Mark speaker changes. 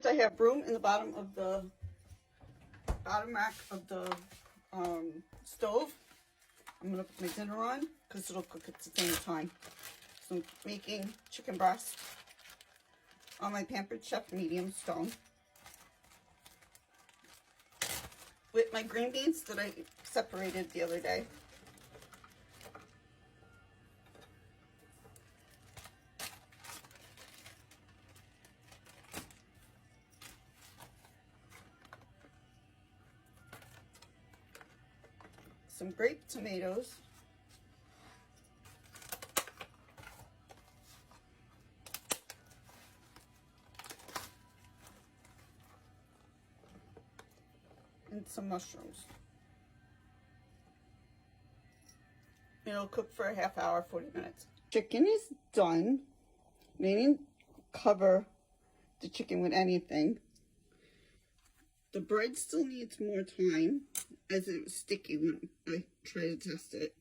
Speaker 1: I have room in the bottom rack of the stove. I'm gonna put my dinner on because it'll cook at the same time. So I'm making chicken breast on my Pampered Chef medium stone with my green beans that I separated the other day. Some grape tomatoes. And some mushrooms. It'll cook for a half hour, 40 minutes. Chicken is done. I didn't cover the chicken with anything. The bread still needs more time as it was sticky when I tried to test it.